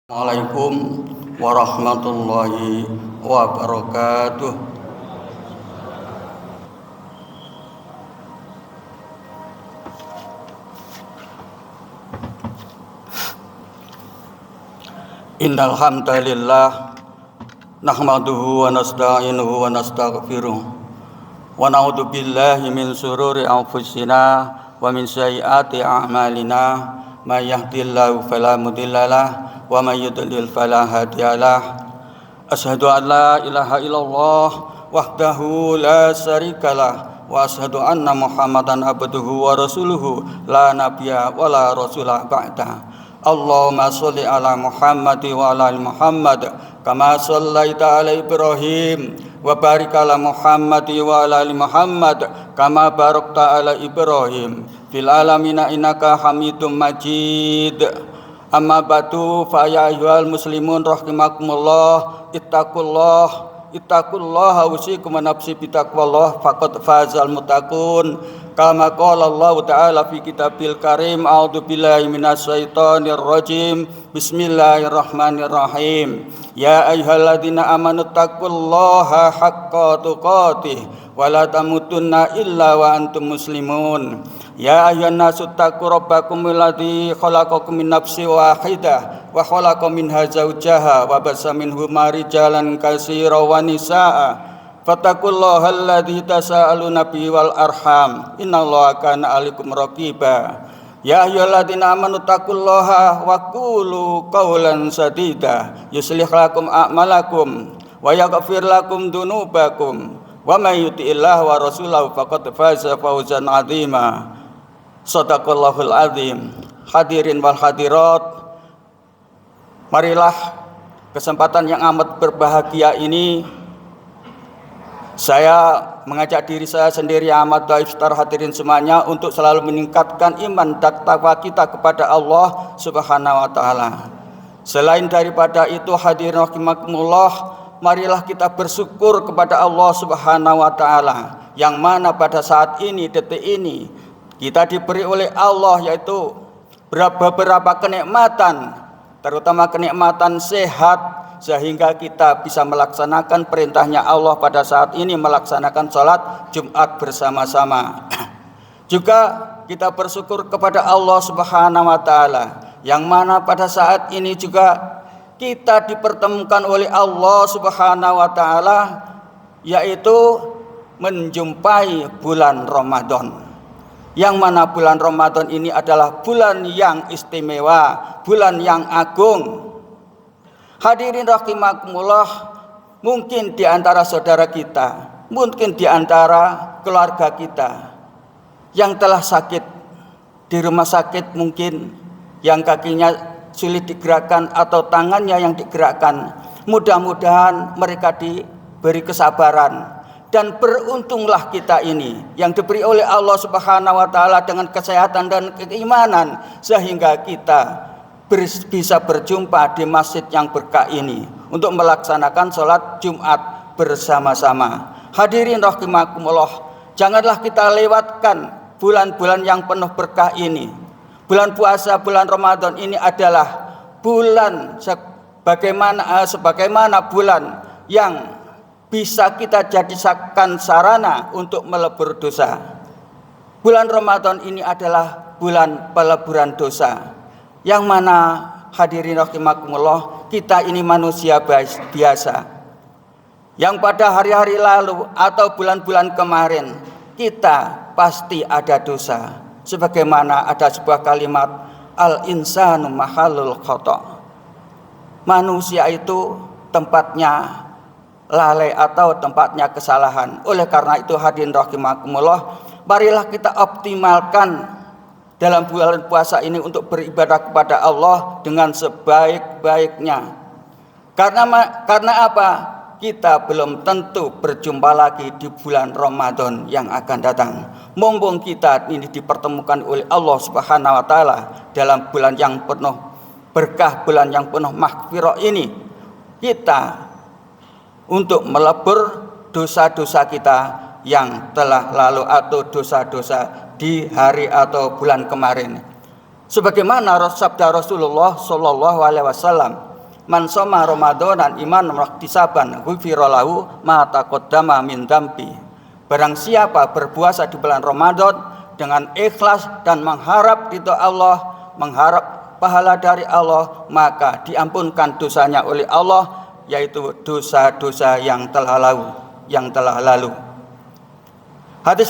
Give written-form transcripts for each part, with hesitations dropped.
Assalamualaikum warahmatullahi wabarakatuh. Innal hamdalillah nahmaduhu wa nasta'inuhu wa nastaghfiruh wa na'udzu billahi min shururi anfusina wa min sayyiati a'malina may yahdihillahu fala mudhillalah wa may yudlil fala hadiyalah. Asyhadu an la ilaha illallah wahdahu la syarikalah wa asyhadu anna Muhammadan abduhu wa rasuluhu la nabiyya wa la rasulah ba'da. Allahumma sholli ala Muhammad wa ala ali Muhammad kama shallaita ala Ibrahim wa barik ala Muhammad wa ala ali Muhammad kama barakta ala Ibrahim fil alamin innaka Hamidum Majid. Amma ba'du fa ya ayyuhal muslimun rahimakumullah ittaqullaha usikum wa nafsi bitaqwallah faqad fazal muttaqun. Kama qala Allah ta'ala fi kitabil karim, a'udzu billahi minasyaitonir rajim. Bismillahirrahmanirrahim. Ya ayyuhalladzina amanu taqullaha haqqa tuqatih wa la tamutunna illa wa antum muslimun. Ya ayyuhan nasu taqu rabbakum alladzi khalaqakum min nafsin wahidah wa khalaqa minha zawjaha wa bassa minhuma rijalan katsiran wa nisaa'a. Fattaqullaha alladzi tasaaluna bihi wal arham innallaha kana 'alaikum raqiba. Ya ayyuhalladzina amanu taqullaha wa qulu qawlan sadida yuslih lakum a'malakum wa yaghfir lakum dzunubakum wa may yuti'illah wa rasulahu faqad faza fawzan 'azima. Shadaqallahul azim. Hadirin wal hadirat, marilah kesempatan yang amat berbahagia ini saya mengajak diri saya sendiri amat daiftar hadirin semuanya untuk selalu meningkatkan iman dan takwa kita kepada Allah Subhanahu wa taala. Selain daripada itu, hadirin rahimakumullah, marilah kita bersyukur kepada Allah Subhanahu wa taala yang mana pada saat ini, detik ini, kita diberi oleh Allah yaitu beberapa kenikmatan, terutama kenikmatan sehat, sehingga kita bisa melaksanakan perintahnya Allah pada saat ini, melaksanakan sholat Jumat bersama-sama. Juga kita bersyukur kepada Allah Subhanahu wa taala yang mana pada saat ini juga kita dipertemukan oleh Allah Subhanahu wa taala yaitu menjumpai bulan Ramadan. Yang mana bulan Ramadan ini adalah bulan yang istimewa, bulan yang agung. Hadirin rahimakumullah, mungkin di antara saudara kita, mungkin di antara keluarga kita yang telah sakit di rumah sakit, mungkin yang kakinya sulit digerakkan atau tangannya yang digerakkan. Mudah-mudahan mereka diberi kesabaran. Dan beruntunglah kita ini yang diberi oleh Allah Subhanahu wa taala dengan kesehatan dan keimanan sehingga kita bisa berjumpa di masjid yang berkah ini untuk melaksanakan sholat Jumat bersama-sama. Hadirin rahimakumullah, janganlah kita lewatkan bulan-bulan yang penuh berkah ini. Bulan puasa, bulan Ramadan ini adalah bulan sebagaimana bulan yang bisa kita jadikan sarana untuk melebur dosa. Bulan Ramadan ini adalah bulan peleburan dosa, yang mana hadirin rahimakumullah, kita ini manusia biasa yang pada hari-hari lalu atau bulan-bulan kemarin kita pasti ada dosa. Sebagaimana ada sebuah kalimat, al-insanu mahallul khata', manusia itu tempatnya lalai atau tempatnya kesalahan. Oleh karena itu hadirin rahimakumullah, marilah kita optimalkan dalam bulan puasa ini untuk beribadah kepada Allah dengan sebaik-baiknya. Karena apa? Kita belum tentu berjumpa lagi di bulan Ramadan yang akan datang. Mumpung kita ini dipertemukan oleh Allah Subhanahu wa taala dalam bulan yang penuh berkah, bulan yang penuh maghfirah ini, kita untuk melebur dosa-dosa kita yang telah lalu atau dosa-dosa di hari atau bulan kemarin. Sebagaimana sabda Rasulullah Shallallahu Alaihi Wasallam, Man shoma Ramadan iman wahtisaban ghufira lahu ma taqaddama min dambi. Barang siapa berpuasa di bulan Ramadan dengan ikhlas dan mengharap ridho Allah, mengharap pahala dari Allah, maka diampunkan dosanya oleh Allah, yaitu dosa-dosa yang telah lalu. Hadis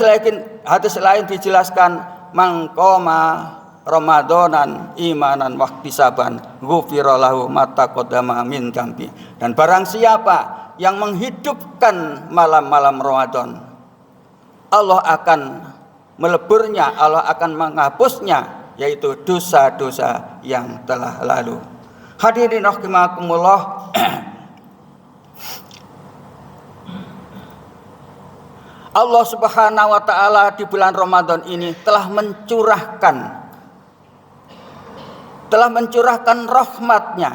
lain dijelaskan, mangkoma Ramadanan imanan wahtisaban ghufira lahu ma taqaddama min dambi. Dan barang siapa yang menghidupkan malam-malam Ramadan, Allah akan meleburnya, Allah akan menghapusnya, yaitu dosa-dosa yang telah lalu. Hadirin rahimakumullah, Allah Subhanahu wa taala di bulan Ramadan ini telah mencurahkan rahmatnya.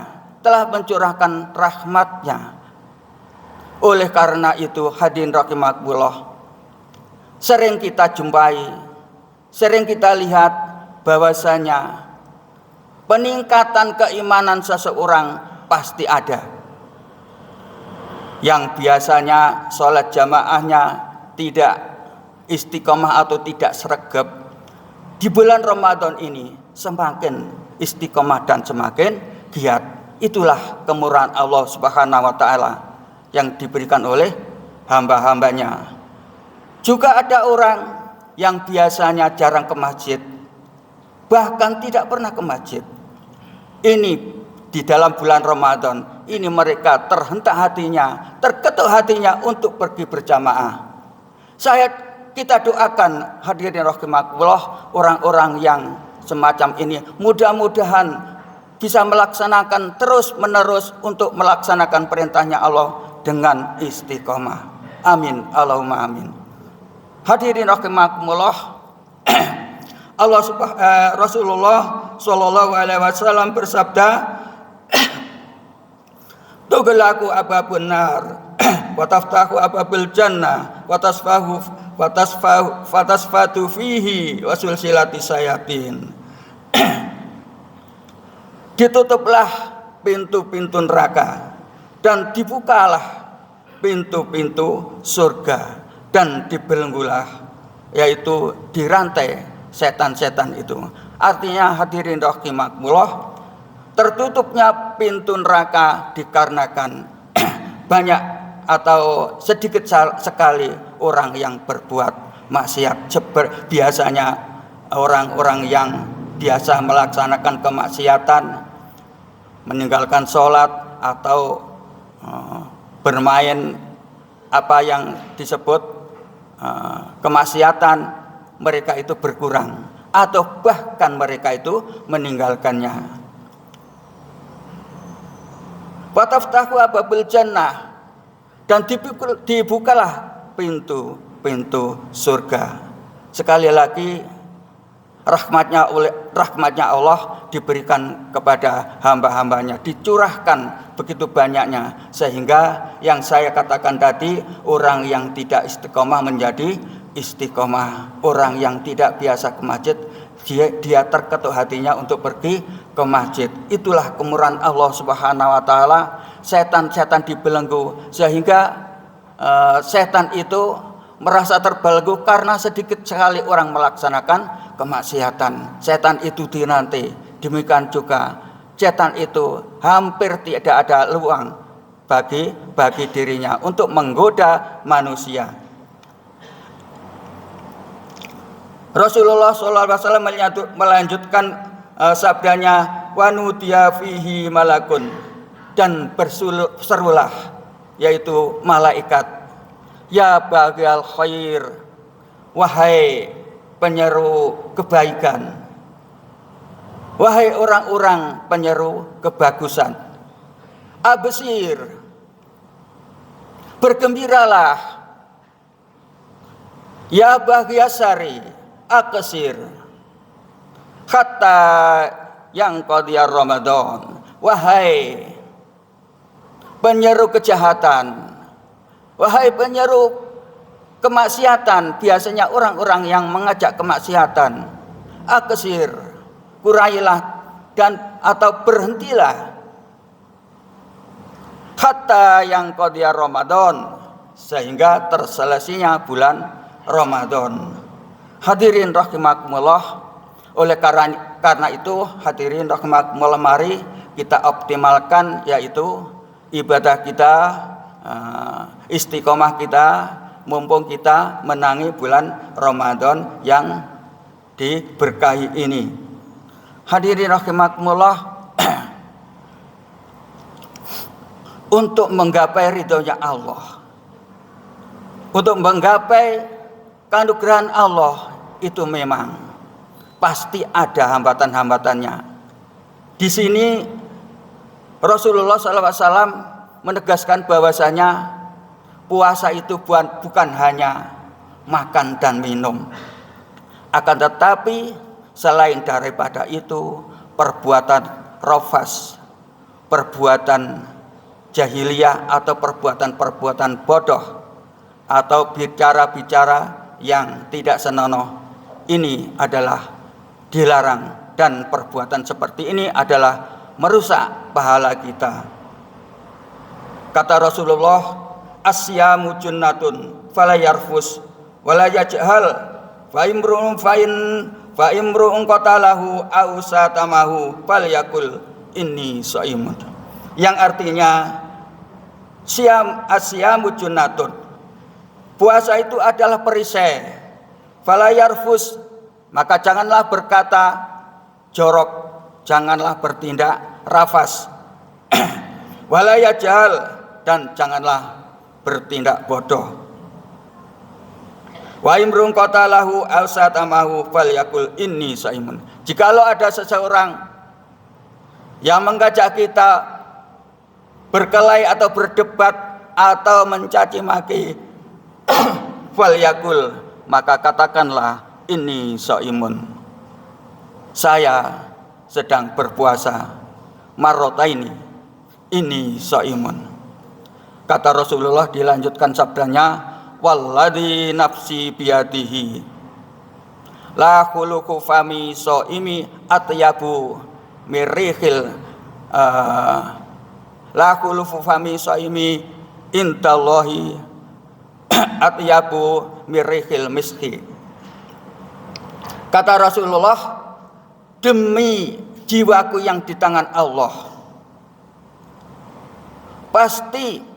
Oleh karena itu hadirin rahimakumullah, sering kita jumpai, sering kita lihat bahwasanya peningkatan keimanan seseorang pasti ada. Yang biasanya sholat jamaahnya tidak istiqomah atau tidak sregep, di bulan Ramadan ini semakin istiqomah dan semakin giat. Itulah kemurahan Allah Subhanahu wa taala yang diberikan oleh hamba-hambanya. Juga ada orang yang biasanya jarang ke masjid, bahkan tidak pernah ke masjid. Ini di dalam bulan Ramadan ini mereka terhentak hatinya, terketuk hatinya untuk pergi berjamaah. Kita doakan hadirin rahimakumullah, orang-orang yang semacam ini mudah-mudahan bisa melaksanakan terus menerus untuk melaksanakan perintahnya Allah dengan istiqomah. Amin, Allahumma amin. Hadirin rahimakumullah, Rasulullah sallallahu alaihi wasallam bersabda, tughlaqu abwabun nar wa taftahu abwabil jannah wa tasfatu fihi wa sulsilati sayatin. Ditutuplah pintu-pintu neraka dan dibukalah pintu-pintu surga, dan dibelenggulah, yaitu dirantai setan-setan itu. Artinya hadirin rahimakumullah, tertutupnya pintu neraka dikarenakan banyak atau sedikit sekali orang yang berbuat maksiat. Biasanya orang-orang yang biasa melaksanakan kemaksiatan, meninggalkan sholat atau bermain apa yang disebut kemaksiatan, mereka itu berkurang atau bahkan mereka itu meninggalkannya. Wataftahu abwabil jannah, dan dibukalah pintu-pintu surga. Sekali lagi, rahmatnya Allah diberikan kepada hamba-hambanya, dicurahkan begitu banyaknya, sehingga yang saya katakan tadi, orang yang tidak istiqomah menjadi istiqomah. Orang yang tidak biasa ke masjid, dia terketuk hatinya untuk pergi ke masjid. Itulah kemurahan Allah Subhanahu wa taala. Setan-setan dibelenggu, sehingga setan itu merasa terbelenggu karena sedikit sekali orang melaksanakan kemaksiatan. Setan itu dinanti. Demikian juga setan itu hampir tidak ada ruang bagi dirinya untuk menggoda manusia. Rasulullah SAW melanjutkan sabdanya, wanudiya fihi malakun, dan berserulah, yaitu malaikat, ya baghil khair, wahai penyeru kebaikan, wahai orang-orang penyeru kebagusan, absir, bergembiralah, ya baghiyasari, aksir, hatta yang qadiyar Ramadan, wahai penyeru kejahatan, wahai penyeru kemaksiatan. Biasanya orang-orang yang mengajak kemaksiatan, aksir, kurailah dan atau berhentilah hatta yang qadiyar Ramadan, sehingga terselesainya bulan Ramadan. Hadirin rahimakumullah, oleh karena itu hadirin rahimakumullah, mari kita optimalkan yaitu ibadah kita, istiqomah kita, mumpung kita menangi bulan Ramadan yang diberkahi ini. Hadirin rahimakumullah, untuk menggapai ridhonya Allah, untuk menggapai keanugerahan Allah, itu memang pasti ada hambatan-hambatannya. Di sini Rasulullah SAW menegaskan bahwasanya puasa itu bukan hanya makan dan minum, akan tetapi selain daripada itu perbuatan rafas, perbuatan jahiliyah atau perbuatan-perbuatan bodoh atau bicara-bicara yang tidak senonoh, ini adalah dilarang, dan perbuatan seperti ini adalah merusak pahala kita. Kata Rasulullah, asyamu junnatun fala yarfus wala yajhal fa imru'un qatalahu aw satamahu falyakul inni shaimun. Yang artinya asyamu junnatun, puasa itu adalah perisai. Fala yarfus, maka janganlah berkata jorok, janganlah bertindak rafas. Wala yajhal, dan janganlah bertindak bodoh. Wa imrun qatalahu aw satamahu falyakul inni shaimun. Jikalau ada seseorang yang mengajak kita berkelahi atau berdebat atau mencaci maki, falyakul, maka katakanlah inni shaimun, saya sedang berpuasa, marrotaini, ini shaimun. Kata Rasulullah, dilanjutkan sabdanya, walladzi nafsi biyadihi la khuluqu fami shaimi atyabu mirihil la khuluqu fami shaimi indallahi atyabu mirihil miski. Kata Rasulullah, demi jiwaku yang di tangan Allah, pasti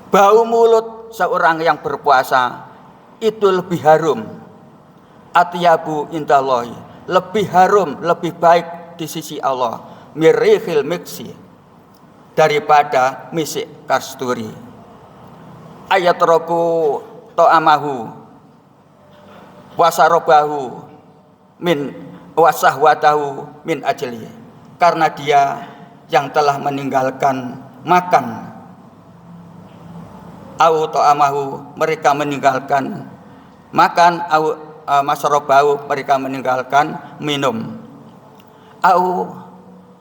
bau mulut seorang yang berpuasa itu lebih harum, atyabu indallahi, lebih harum, lebih baik di sisi Allah, mirihil miksi, daripada misik kasturi. Ayat roku to'amahu wasarobahu min wasahwatahu min ajli, karena dia yang telah meninggalkan makan, au ta'amahu, mereka meninggalkan makan, au masrobahu, mereka meninggalkan minum, au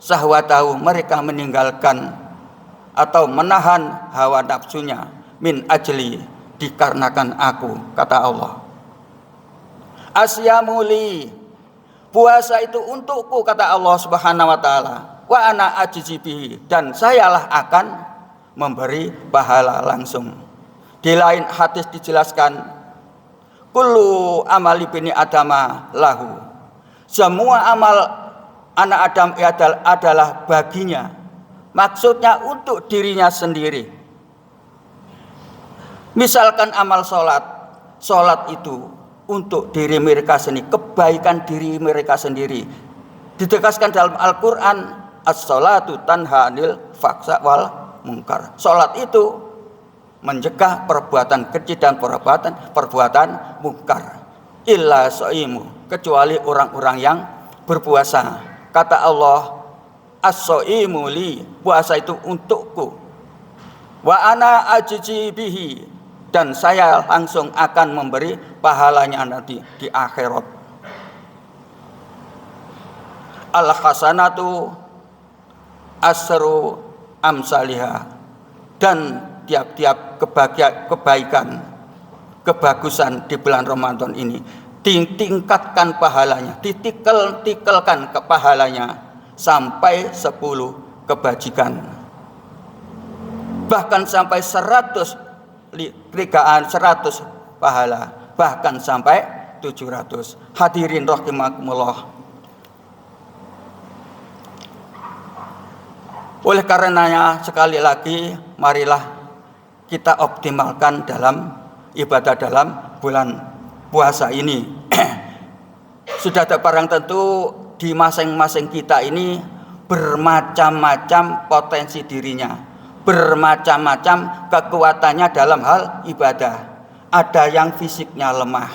sahwatahu, mereka meninggalkan atau menahan hawa nafsunya, min ajli, dikarenakan aku, kata Allah. Asyamuli, puasa itu untukku, kata Allah Subhanahu wa taala, wa ana ajizibihi, dan sayalah akan memberi pahala langsung. Di lain hadis dijelaskan, kullu amali bini adama lahu, semua amal anak Adam adalah baginya, maksudnya untuk dirinya sendiri. Misalkan amal sholat itu untuk diri mereka sendiri, kebaikan diri mereka sendiri. Ditegaskan dalam Al-Quran, as-sholatu tanha anil fahsya wal munkar. Sholat itu mencegah perbuatan keji dan perbuatan mungkar. Illa shaimu, kecuali orang-orang yang berpuasa. Kata Allah, as-shaimu li, puasa itu untukku. Wa ana ajzi bihi, dan saya langsung akan memberi pahalanya nanti di akhirat. Al-hasanatu asru amsalihah, dan tiap-tiap kebaikan, kebagusan di bulan Ramadan ini ditingkatkan pahalanya, ditikelkan ke pahalanya sampai 10 kebajikan. bahkan sampai 100 pahala, bahkan sampai 700. Hadirin rahimakumullah. Oleh karenanya sekali lagi marilah kita optimalkan dalam ibadah dalam bulan puasa ini. Sudah ada barang tentu di masing-masing kita ini bermacam-macam potensi dirinya, bermacam-macam kekuatannya dalam hal ibadah. Ada yang fisiknya lemah,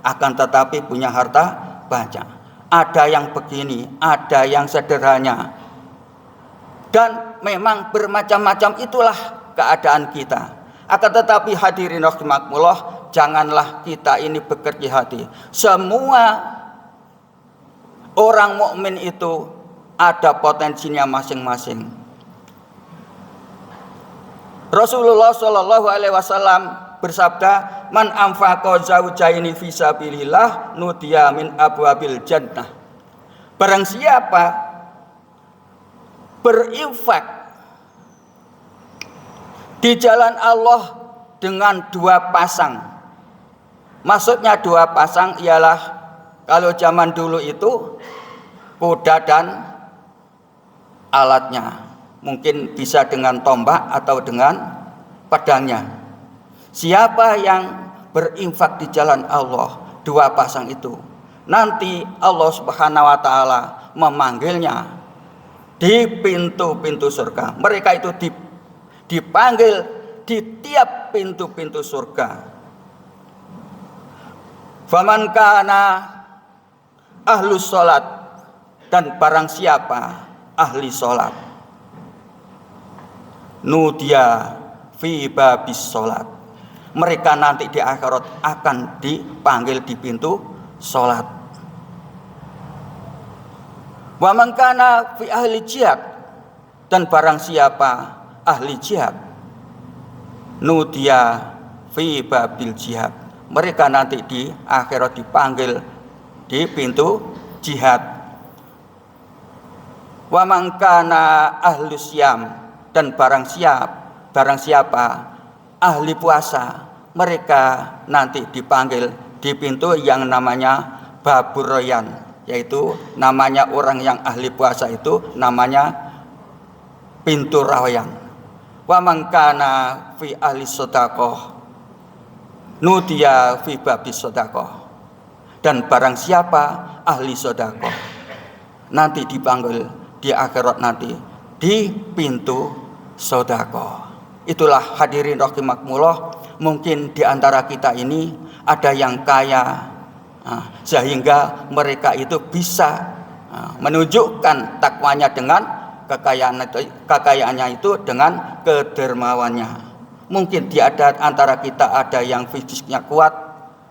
akan tetapi punya harta banyak. Ada yang begini, ada yang sederhana. Dan memang bermacam-macam itulah keadaan kita. Akan tetapi hadirin rahimakumullah, janganlah kita ini berkecil hati. Semua orang mukmin itu ada potensinya masing-masing. Rasulullah Shallallahu Alaihi Wasallam bersabda, "Man anfaqa zaujaini fi sabilillah nudiya min abwabil jannah." Barang siapa berinfak di jalan Allah dengan 2 pasang. Maksudnya 2 pasang ialah kalau zaman dulu itu kuda dan alatnya. Mungkin bisa dengan tombak atau dengan pedangnya. Siapa yang berinfak di jalan Allah 2 pasang itu, nanti Allah Subhanahu wa taala memanggilnya di pintu-pintu surga. Mereka itu dipanggil di tiap pintu-pintu surga. Faman kana ahlus sholat, dan barang siapa ahli sholat, nudia fi babis sholat, mereka nanti di akhirat akan dipanggil di pintu sholat. Wa man kana fi ahli jihad, dan barang siapa ahli jihad, nudia fi babil jihad, mereka nanti di akhirat dipanggil di pintu jihad. Wa man kana ahli siyam, dan barang siapa ahli puasa, mereka nanti dipanggil di pintu yang namanya babur royan, yaitu namanya orang yang ahli puasa itu namanya pintu rawayan. Wa man kana fi ahli sedekah nudiya fi babis sedekah, dan barang siapa ahli sedekah nanti dipanggil di akhirat nanti di pintu sedekah. Itulah hadirin rahimakumullah, mungkin di antara kita ini ada yang kaya, sehingga mereka itu bisa menunjukkan takwanya dengan kekayaannya itu dengan kedermawannya. Mungkin di antara kita ada yang fisiknya kuat,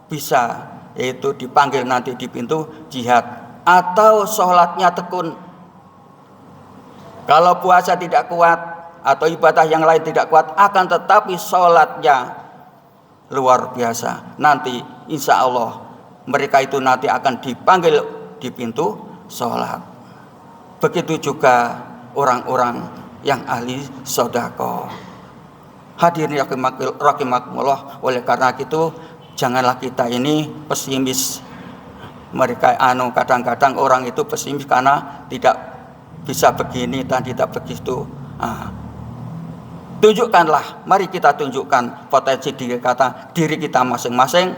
bisa yaitu dipanggil nanti di pintu jihad, atau sholatnya tekun. Kalau puasa tidak kuat atau ibadah yang lain tidak kuat, akan tetapi sholatnya luar biasa, nanti insya Allah mereka itu nanti akan dipanggil di pintu sholat. Begitu juga orang-orang yang ahli sedekah. Hadirin rahimakumullah, oleh karena itu janganlah kita ini pesimis. Mereka kadang-kadang orang itu pesimis karena tidak bisa begini dan tidak begitu. Tunjukkanlah, mari kita tunjukkan potensi diri kita masing-masing.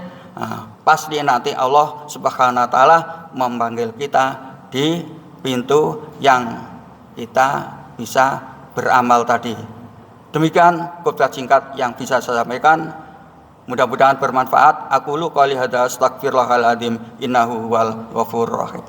Pasti nanti Allah Subhanahu wa taala memanggil kita di pintu yang kita bisa beramal tadi. Demikian khotbah singkat yang bisa saya sampaikan. Mudah-mudahan bermanfaat. Aqulu qouli hadza astaghfirullahal adzim innahu huwal ghafurur rahim.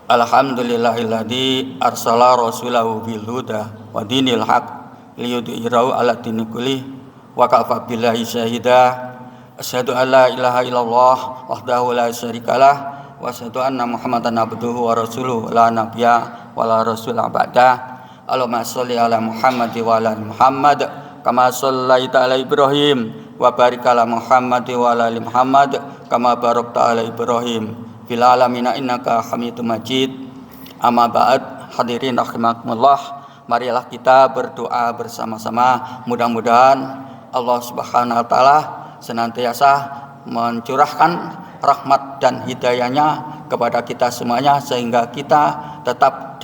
Alhamdulillahilladzi arsala rasulahu bil huda wa dinil haq liyudhhirahu 'ala dini kulli wa kafa billahi syahida. Asyhadu an la ilaha illallah wahdahu la syarikalah wa asyhadu anna Muhammadan abduhu wa rasuluhu la nabiyya wa la rasula ba'da. Allahumma sholli ala Muhammad wa ala ali Muhammad kama shallaita ala Ibrahim wa barik ala Muhammad wa ala ali Muhammad kama barakta ala Ibrahim fil alamin innaka Hamidum Majid. Amma ba'd, hadirin rahimakumullah, marilah kita berdoa bersama-sama. Mudah-mudahan Allah Subhanahu wa taala senantiasa mencurahkan rahmat dan hidayahnya kepada kita semuanya sehingga kita tetap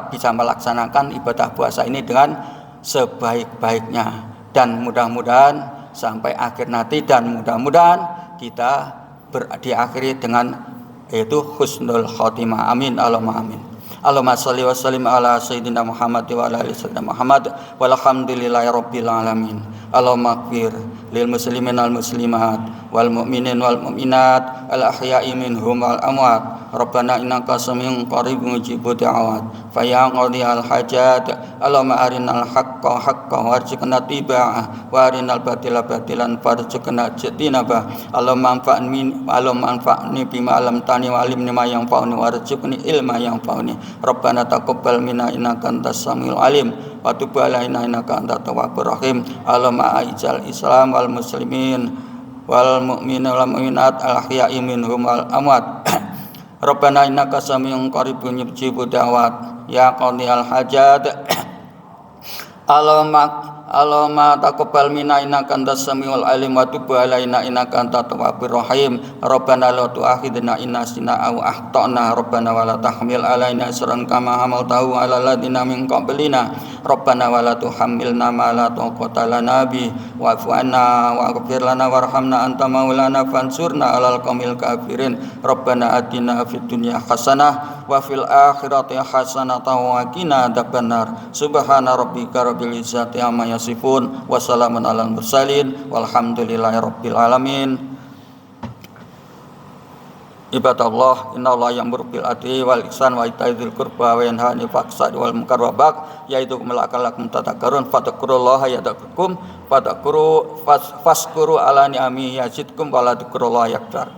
bisa melaksanakan ibadah puasa ini dengan sebaik-baiknya, dan mudah-mudahan sampai akhir nanti, dan mudah-mudahan kita diakhiri dengan yaitu husnul khotimah. Amin Allahumma amin. Allahumma sholli wa sallim ala sayyidina Muhammad wa ala ali sayyidina Muhammad walhamdulillahi rabbil alamin. Allahumma ighfir lil muslimin wal muslimat wal mu'minin wal mu'minat al ahya'i minhum wal amwat. Rabbana innaka samiun qaribun mujibud da'awat. Fa ya qadi al hajat. Allahumma arinal haqqa haqqan warzuqna tiba'ah wa arinal batila batilan warzuqna ijtinabah. Allahumma anfa'ni bima 'allamtani wa 'allimni ma yanfa'uni warzuqni ilma yanfa'uni. Rabbana taqabbal minna innaka antas samiul alim wa tub 'alaina innaka antat tawwabur rahim. Allahumma a'izal Islam wal muslimin wal mu'minin wal mu'minat al ahya'i minhum wal amwat. Rabbana innaka samiun qaribun mujibud da'wat ya qadiyal hajat. Allahumma taqabbal minna innaka antas samiul alim wa tub 'alaina innaka antat tawwabur rahim. Rabbana la tu'akhidna in nasina aw akhtana. Rabbana wa la tahmil 'alaina isran kama hamaltahu 'alal ladzina min qablina. Rabbana wa la tuhammilna ma la taqata lana bi wa'fu 'anna waghfir lana warhamna anta maulana fansurna 'alal qaumil kafirin. Rabbana atina fid dunya hasanah wa fil akhirati hasanah wa qina adzabannar. Subhana rabbika rabbil izzati amma yasifun wa salamun alal mursalin walhamdulillahi rabbil alamin. Ibadallah, innallaha ya'muru bil adli wal ihsan wa ita'i dzil qurba wa yanha 'anil fahsya'i wal munkar wa baghi yaidukum la'allakum tadhakkarun. Fadhkurullaha yadhkurkum fadhkuru ala ni'amihi yazidkum wa la dzikrullahi akbar.